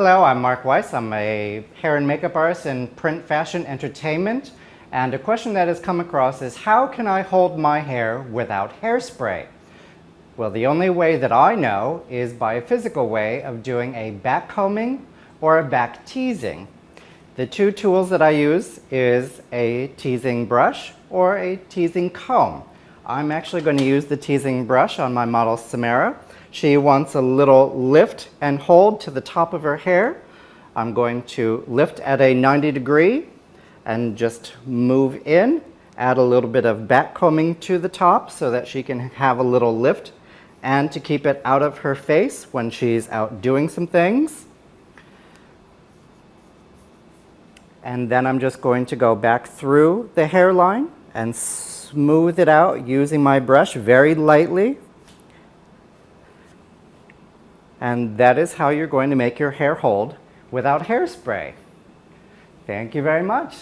Hello, I'm Mark Weiss. I'm a hair and makeup artist in print, fashion, entertainment. And a question that has come across is, how can I hold my hair without hairspray? Well, the only way that I know is by a physical way of doing a back combing or a back teasing. The two tools that I use is a teasing brush or a teasing comb. I'm actually going to use the teasing brush on my model Samara. She wants a little lift and hold to the top of her hair. I'm going to lift at a 90-degree and just move in, add a little bit of back combing to the top so that she can have a little lift and to keep it out of her face when she's out doing some things. And then I'm just going to go back through the hairline and smooth it out using my brush very lightly. And that is how you're going to make your hair hold without hairspray. Thank you very much.